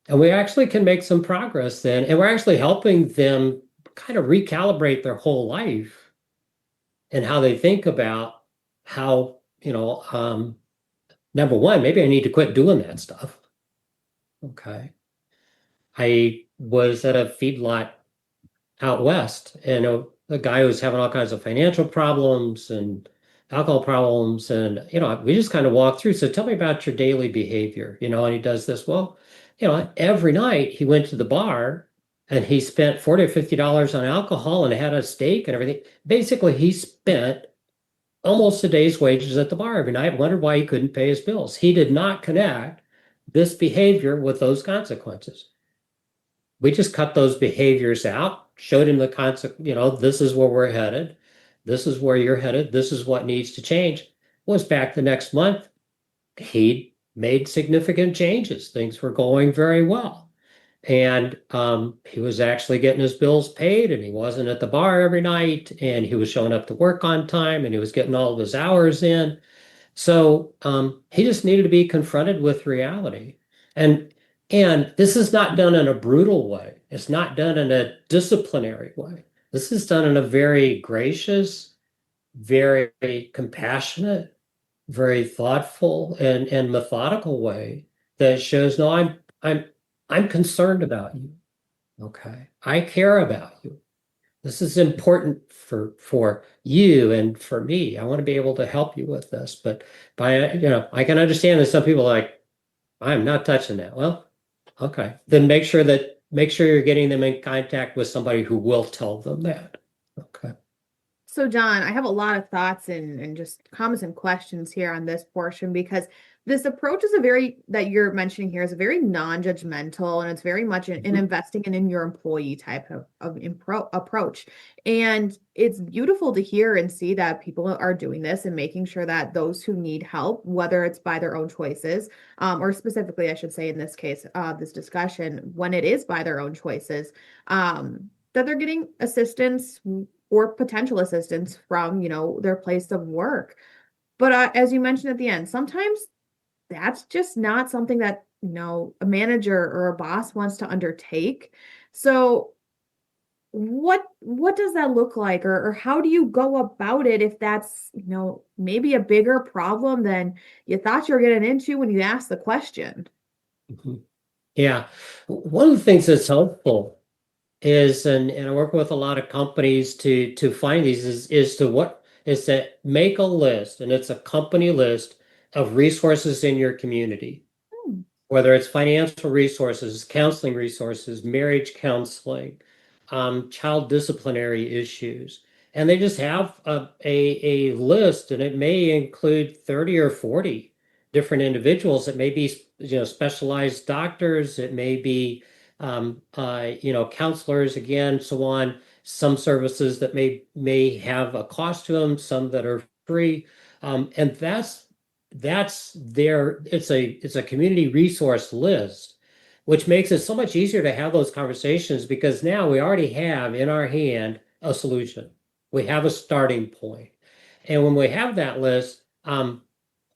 And we actually can make some progress then. And we're actually helping them kind of recalibrate their whole life and how they think about how, number one, maybe I need to quit doing that stuff. Okay. I was at a feedlot out west, and a guy who was having all kinds of financial problems and alcohol problems, and we just kind of walked through. So tell me about your daily behavior, and he does this. Well, every night he went to the bar and he spent $40 or $50 on alcohol and had a steak and everything. Basically, he spent almost a day's wages at the bar every night, wondered why he couldn't pay his bills. He did not connect this behavior with those consequences. We just cut those behaviors out, showed him the concept, this is where we're headed. This is where you're headed. This is what needs to change. Was back the next month. He made significant changes. Things were going very well. And he was actually getting his bills paid, and he wasn't at the bar every night, and he was showing up to work on time, and he was getting all of his hours in. So he just needed to be confronted with reality. And this is not done in a brutal way. It's not done in a disciplinary way. This is done in a very gracious, very compassionate, very thoughtful and methodical way that shows, no, I'm concerned about you. Okay. I care about you. This is important for you and for me. I want to be able to help you with this. But I can understand that some people are like, I'm not touching that. Well, okay. Then make sure you're getting them in contact with somebody who will tell them that. Okay. So, John, I have a lot of thoughts and just comments and questions here on this portion because this approach is that you're mentioning here is a very non-judgmental, and it's very much an investing in your employee type of approach. And it's beautiful to hear and see that people are doing this and making sure that those who need help, whether it's by their own choices, or specifically, I should say in this case, this discussion, when it is by their own choices, that they're getting assistance or potential assistance from, their place of work. But as you mentioned at the end, sometimes that's just not something that, a manager or a boss wants to undertake. So what does that look like, or how do you go about it if that's, maybe a bigger problem than you thought you were getting into when you asked the question? Mhm. Yeah. One of the things that's helpful is, and I work with a lot of companies to find these is to make a list, and it's a company list of resources in your community, Hmm. whether it's financial resources, counseling resources, marriage counseling, child disciplinary issues. And they just have a list, and it may include 30 or 40 different individuals. It may be, specialized doctors. It may be, counselors, again, so on. Some services that may have a cost to them, some that are free. And it's a community resource list, which makes it so much easier to have those conversations because now we already have in our hand a solution. We have a starting point. And when we have that list,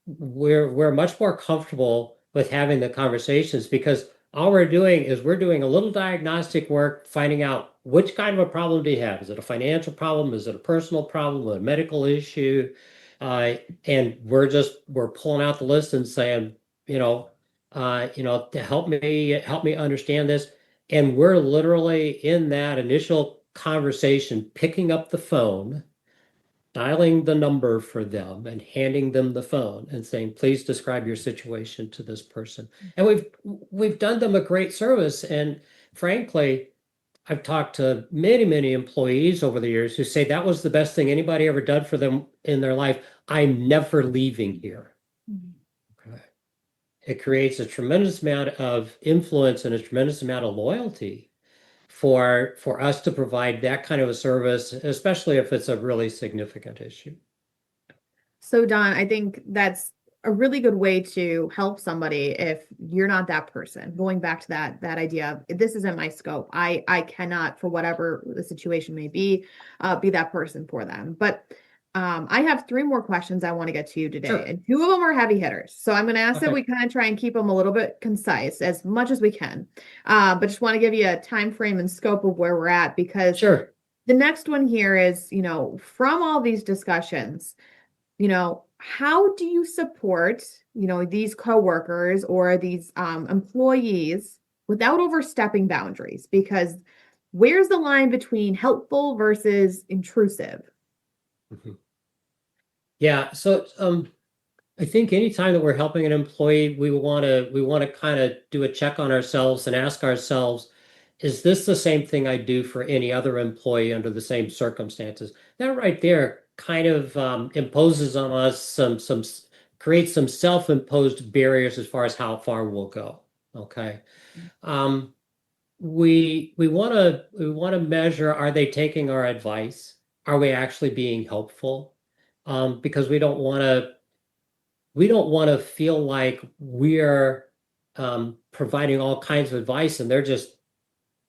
we're much more comfortable with having the conversations because all we're doing is we're doing a little diagnostic work, finding out which kind of a problem do you have? Is it a financial problem? Is it a personal problem? A medical issue? And we're pulling out the list and saying, to help me understand this. And we're literally in that initial conversation, picking up the phone, dialing the number for them and handing them the phone and saying, please describe your situation to this person. And we've done them a great service. And frankly, I've talked to many, many employees over the years who say that was the best thing anybody ever done for them in their life. I'm never leaving here. Okay. It creates a tremendous amount of influence and a tremendous amount of loyalty for us to provide that kind of a service, especially if it's a really significant issue. So, Don, I think that's a really good way to help somebody if you're not that person. Going back to that idea of this isn't my scope. I cannot, for whatever the situation may be that person for them. But I have three more questions I want to get to you today, Sure. and two of them are heavy hitters. So I'm going to ask that Okay. we kind of try and keep them a little bit concise as much as we can. But just want to give you a time frame and scope of where we're at because Sure. the next one here is, from all these discussions, how do you support, these coworkers or these employees without overstepping boundaries? Because where's the line between helpful versus intrusive? Mhm. Yeah. So I think anytime that we're helping an employee, we want to kind of do a check on ourselves and ask ourselves, is this the same thing I do for any other employee under the same circumstances? That right there kind of imposes on us creates some self-imposed barriers as far as how far we'll go. Okay. Um, we want to measure, are they taking our advice? Are we actually being helpful? Because we don't want to feel like we're providing all kinds of advice and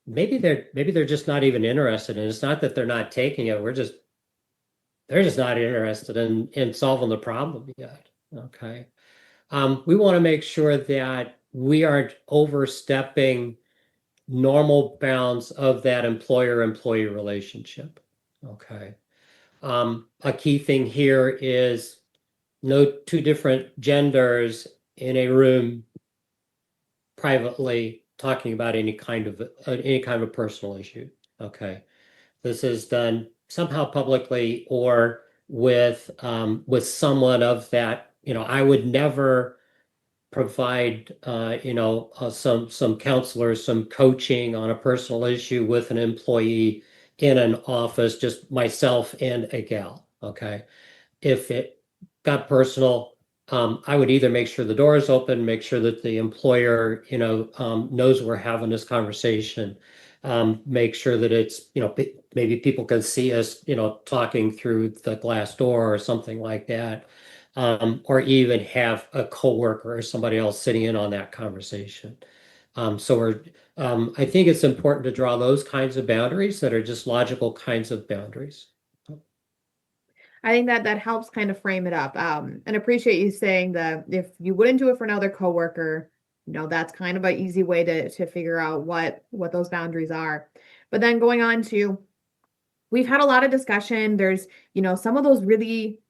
maybe they're just not even interested. And it's not that they're not taking it. They're just not interested in solving the problem yet. Okay. We want to make sure that we aren't overstepping normal bounds of that employer-employee relationship. Okay. A key thing here is no two different genders in a room privately talking about any kind of personal issue. Okay. This is done somehow publicly or with someone of that, I would never provide some counselors, some coaching on a personal issue with an employee in an office, just myself and a gal. Okay. If it got personal, I would either make sure the door is open, make sure that the employer, knows we're having this conversation, make sure that it's, maybe people can see us, talking through the glass door or something like that, or even have a coworker or somebody else sitting in on that conversation. I think it's important to draw those kinds of boundaries that are just logical kinds of boundaries. I think that helps kind of frame it up. And appreciate you saying that if you wouldn't do it for another coworker, that's kind of an easy way to figure out what those boundaries are. But then going on to, we've had a lot of discussion. There's, some of those really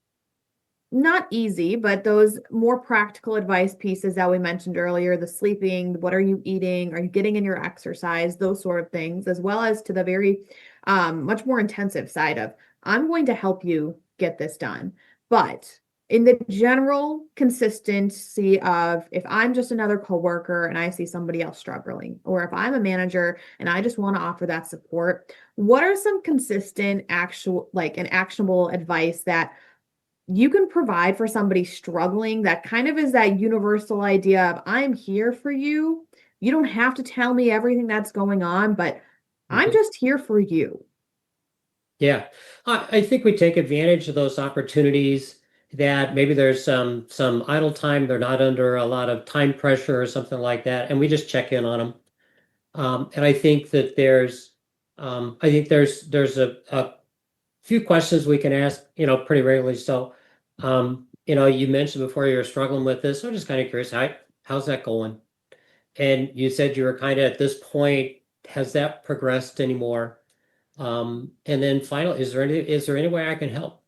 not easy, but those more practical advice pieces that we mentioned earlier, the sleeping, what are you eating? Are you getting in your exercise? Those sort of things, as well as to the very much more intensive side of, I'm going to help you get this done. But in the general consistency of if I'm just another coworker and I see somebody else struggling, or if I'm a manager and I just want to offer that support, what are some consistent actual like an actionable advice that you can provide for somebody struggling that kind of is that universal idea of I'm here for you. You don't have to tell me everything that's going on, but I'm Mhm. just here for you. Yeah, I think we take advantage of those opportunities that maybe there's some idle time, they're not under a lot of time pressure or something like that, and we just check in on them. And I think there's a few questions we can ask, pretty regularly. So, you mentioned before you were struggling with this. So I'm just kind of curious, how's that going? And you said you were kind of at this point. Has that progressed anymore? And then finally, is there any way I can help?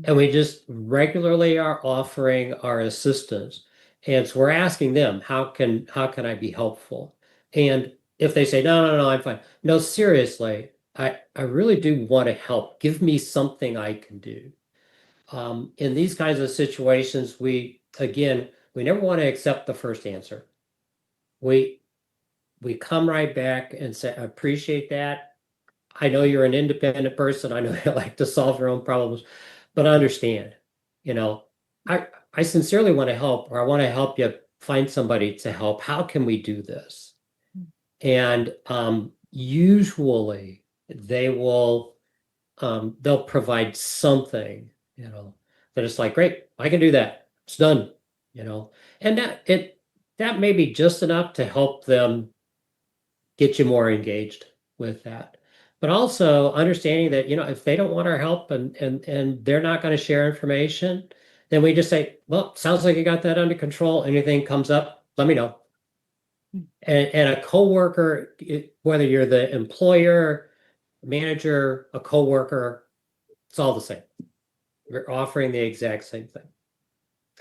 And we just regularly are offering our assistance. And so we're asking them, how can I be helpful? And if they say, no, no, no, I'm fine. No, seriously, I really do want to help. Give me something I can do. In these kinds of situations, we never want to accept the first answer. We we come right back and say, I appreciate that. I know you're an independent person. I know you like to solve your own problems, but I understand. You know, I sincerely want to help, or I want to help you find somebody to help. How can we do this? And usually they'll provide something, that it's like, great, I can do that. It's done. you know, and that may be just enough to help them get you more engaged with that. But also understanding that, if they don't want our help and they're not going to share information, then we just say, well, sounds like you got that under control. Anything comes up, let me know. And a coworker, whether you're the employer, manager, a coworker, it's all the same. You're offering the exact same thing.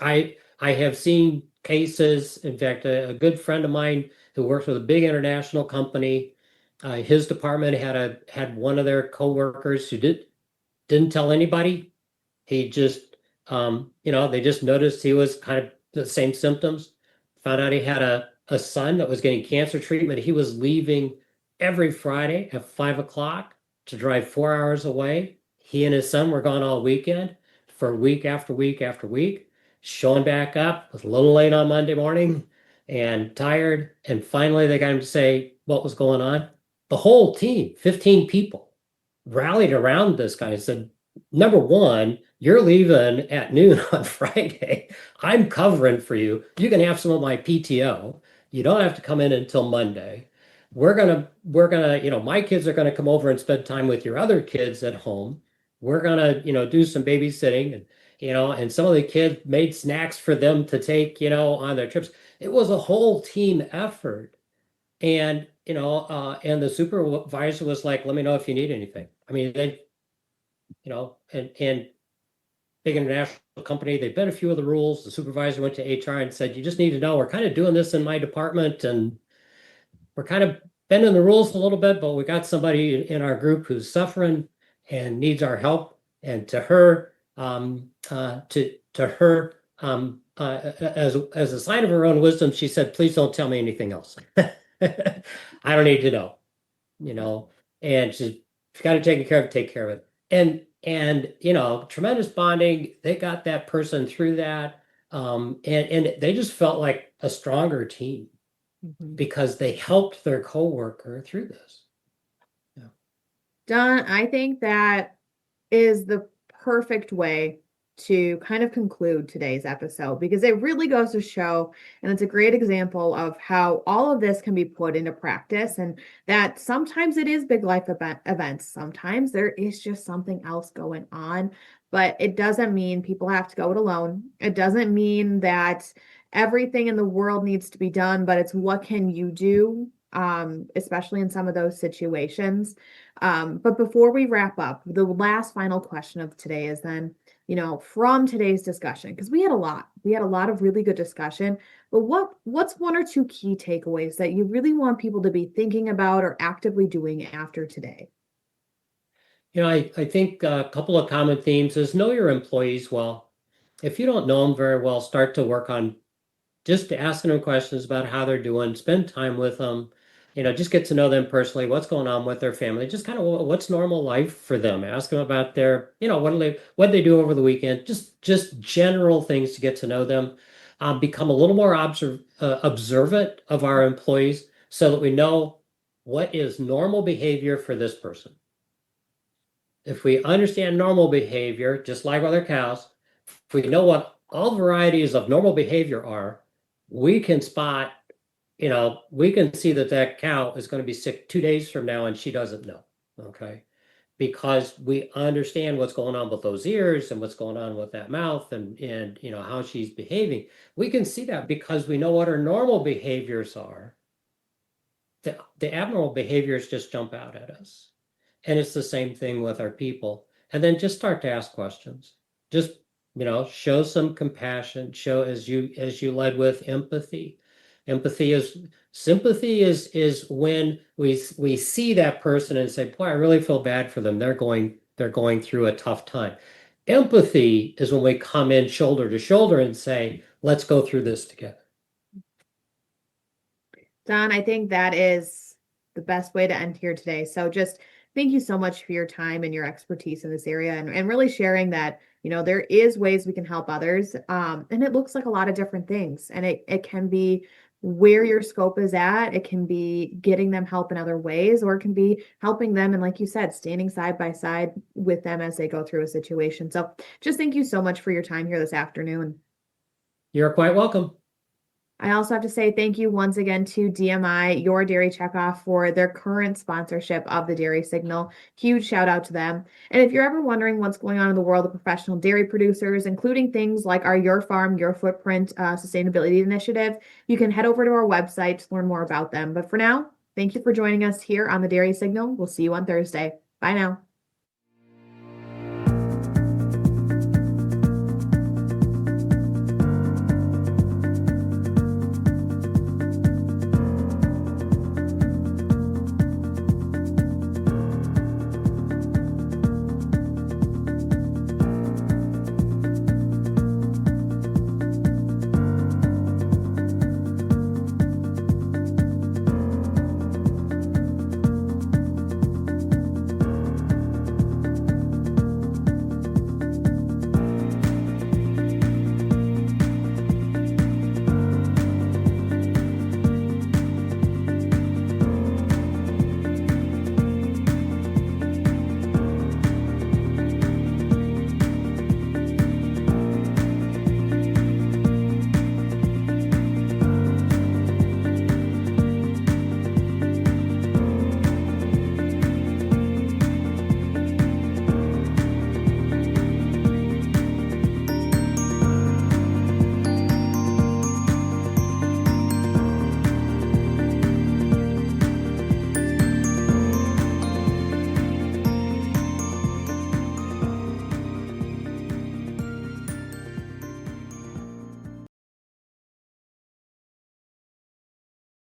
I have seen cases. In fact, a good friend of mine who works with a big international company, his department had one of their coworkers who didn't tell anybody. He just, they just noticed he was kind of the same symptoms. Found out he had a son that was getting cancer treatment. He was leaving every Friday at 5 o'clock to drive 4 hours away. He and his son were gone all weekend for week after week after week. Showing back up, was a little late on Monday morning and tired. And finally, they got him to say what was going on. The whole team, 15 people, rallied around this guy and said, number one, you're leaving at noon on Friday. I'm covering for you. You can have some of my PTO. You don't have to come in until Monday. We're gonna, my kids are gonna come over and spend time with your other kids at home. We're gonna, do some babysitting and some of the kids made snacks for them to take, on their trips. It was a whole team effort. And the supervisor was like, let me know if you need anything. I mean, and big international company, they bent a few of the rules. The supervisor went to HR and said, you just need to know, we're kind of doing this in my department and we're kind of bending the rules a little bit, but we got somebody in our group who's suffering and needs our help. And to her, as a sign of her own wisdom, she said, please don't tell me anything else. I don't need to know, and she's got to take care of it, take care of it. And tremendous bonding. They got that person through that. And they just felt like a stronger team because they helped their coworker through this. Yeah. Don, I think that is the perfect way to kind of conclude today's episode because it really goes to show, and it's a great example of how all of this can be put into practice, and that sometimes it is big life events. Sometimes there is just something else going on, but it doesn't mean people have to go it alone. It doesn't mean that everything in the world needs to be done, but it's what can you do, especially in some of those situations. But before we wrap up, the last final question of today is then, from today's discussion, because we had a lot of really good discussion, but what's one or two key takeaways that you really want people to be thinking about or actively doing after today? I think a couple of common themes is know your employees well. If you don't know them very well, start to work on just asking them questions about how they're doing, spend time with them, just get to know them personally, what's going on with their family, just kind of what's normal life for them. Ask them about their, what they do over the weekend, just general things to get to know them. Become a little more observant of our employees so that we know what is normal behavior for this person. If we understand normal behavior, just like with our cows, if we know what all varieties of normal behavior are, we can spot, we can see that cow is going to be sick 2 days from now and she doesn't know. Okay. Because we understand what's going on with those ears and what's going on with that mouth and how she's behaving. We can see that because we know what her normal behaviors are. The abnormal behaviors just jump out at us. And it's the same thing with our people. And then just start to ask questions. Just, show some compassion, show as you led with empathy. Sympathy is when we see that person and say, boy, I really feel bad for them. They're going through a tough time. Empathy is when we come in shoulder to shoulder and say, let's go through this together. Don, I think that is the best way to end here today. So just thank you so much for your time and your expertise in this area and really sharing that, there is ways we can help others. And it looks like a lot of different things. And it can be where your scope is at. It can be getting them help in other ways, or it can be helping them. And like you said, standing side by side with them as they go through a situation. So just thank you so much for your time here this afternoon. You're quite welcome. I also have to say thank you once again to DMI, Your Dairy Checkoff, for their current sponsorship of the Dairy Signal. Huge shout out to them. And if you're ever wondering what's going on in the world of professional dairy producers, including things like our Your Farm, Your Footprint sustainability initiative, you can head over to our website to learn more about them. But for now, thank you for joining us here on the Dairy Signal. We'll see you on Thursday. Bye now.